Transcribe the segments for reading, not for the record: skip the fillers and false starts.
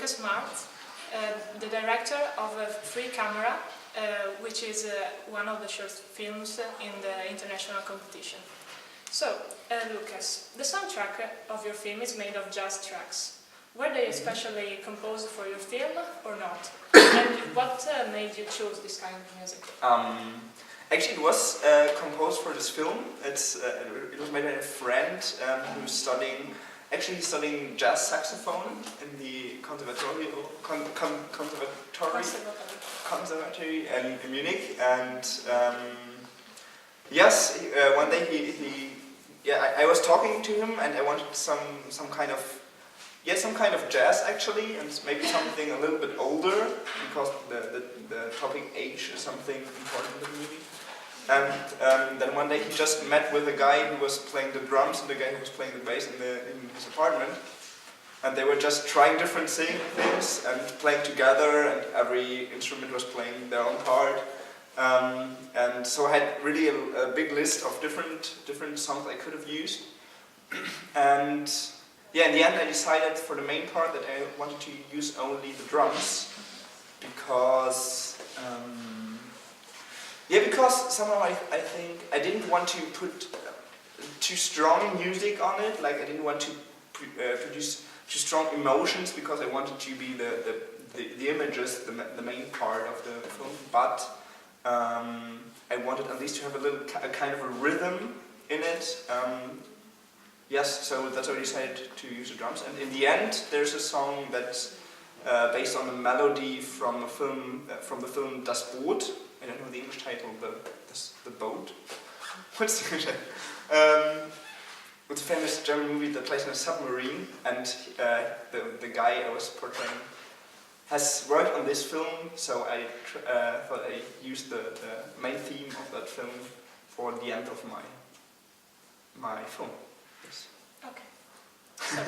Lukas März, the director of Free Kamera, which is one of the short films in the international competition. So, Lukas, the soundtrack of your film is made of jazz tracks. Were they especially composed for your film or not? And what made you choose this kind of music? Actually, it was composed for this film. It was made by a friend who's studying jazz saxophone in the conservatory in Munich. And yes, one day I was talking to him, and I wanted some kind of jazz actually, and maybe something a little bit older, because the topic age is something important in the movie. And then one day he just met with a guy who was playing the drums and the guy who was playing the bass in his apartment, and they were just trying different things and playing together, and every instrument was playing their own part. And so I had really a big list of different songs I could have used. And yeah, in the end I decided for the main part that I wanted to use only the drums, because somehow I think I didn't want to put too strong music on it. Like, I didn't want to produce too strong emotions, because I wanted to be the images, the main part of the film. But I wanted at least to have a kind of a rhythm in it. Yes, so that's why I decided to use the drums. And in the end, there's a song that's based on a melody from the film Das Boot. I don't know the English title, the boat. What's the English title? It's a famous German movie that plays in a submarine, and the guy I was portraying has worked on this film, so I thought I used the main theme of that film for the end of my film. Yes. Okay. So,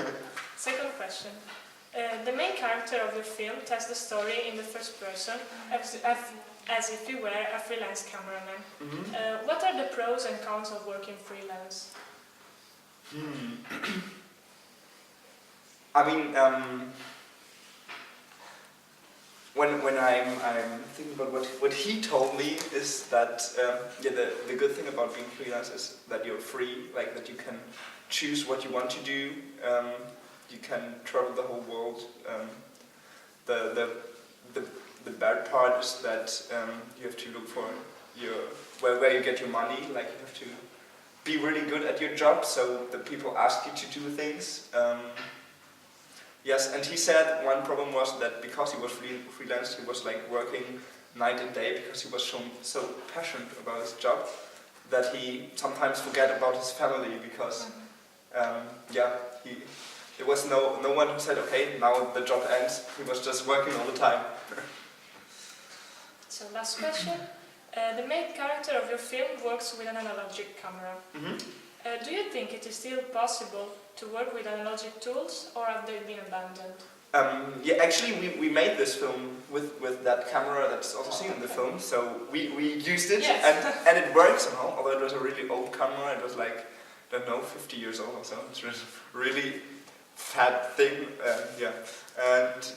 second question. The main character of your film tells the story in the first person, as if you were a freelance cameraman. Mm-hmm. What are the pros and cons of working freelance? I mean, when I'm thinking about what he told me, is that the good thing about being freelance is that you're free, like that you can choose what you want to do. You can travel the whole world. The bad part is that you have to look for where you get your money. Like, you have to be really good at your job, so the people ask you to do things. Yes, and he said one problem was that because he was freelance, he was like working night and day, because he was so passionate about his job that he sometimes forget about his family, because there was no one who said, okay, now the job ends. He was just working all the time. So, last question. The main character of your film works with an analogic camera. Mm-hmm. Do you think it is still possible to work with analogic tools, or have they been abandoned? Yeah, actually we made this film with that camera that's also seen in the film, so we used it. Yes. and it worked somehow, although it was a really old camera. It was like, I don't know, 50 years old or so. It's just a really fat thing, and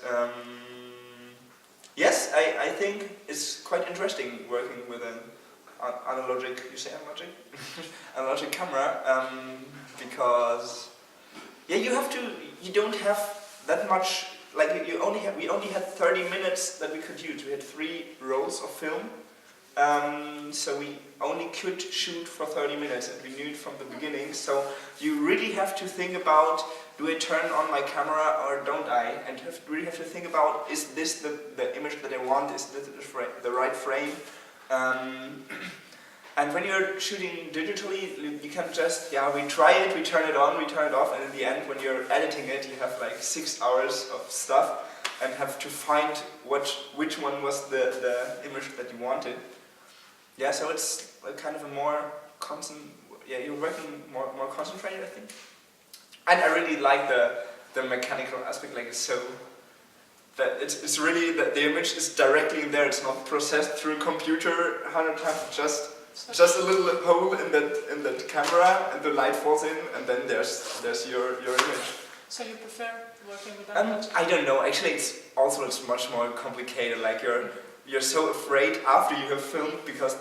yes, I think it's quite interesting working with an analogic, you say analogic? Analogic camera, because you don't have that much, like we only had 30 minutes that we could use. We had 3 rolls of film, so we only could shoot for 30 minutes, and we knew it from the beginning. So you really have to think about, do I turn on my camera or don't I? And you really have to think about, is this the image that I want? Is this the right frame? And when you're shooting digitally, you can just, we try it, we turn it on, we turn it off, and in the end, when you're editing it, you have like 6 hours of stuff, and have to find which one was the image that you wanted. Yeah, so it's a kind of a more constant, you're working more concentrated, I think. And I really like the mechanical aspect, like that it's really that the image is directly in there. It's not processed through a computer 100 times. Just a little hole in that camera, and the light falls in, and then there's your image. So you prefer working with I don't know. Actually, it's much more complicated. Like you're so afraid after you have filmed because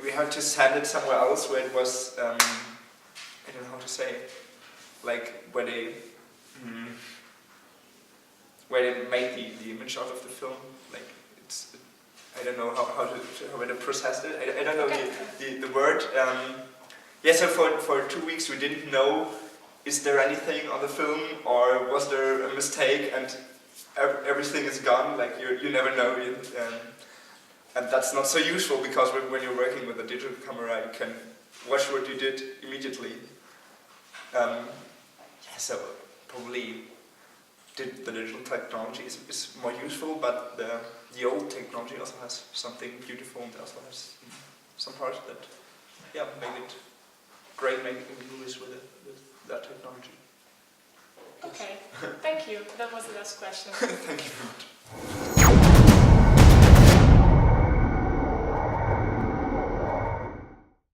we have to send it somewhere else where it was I don't know how to say it. Like where they made the image out of the film. Like I don't know how to process it. I don't know the word. Yeah. So for 2 weeks we didn't know. Is there anything on the film, or was there a mistake and everything is gone? Like you never know, and that's not so useful because when you're working with a digital camera, you can watch what you did immediately. Yeah, so probably the digital technology is more useful, but the old technology also has something beautiful and also has some parts that make it great making movies with that technology. Okay, thank you. That was the last question. Thank you very much.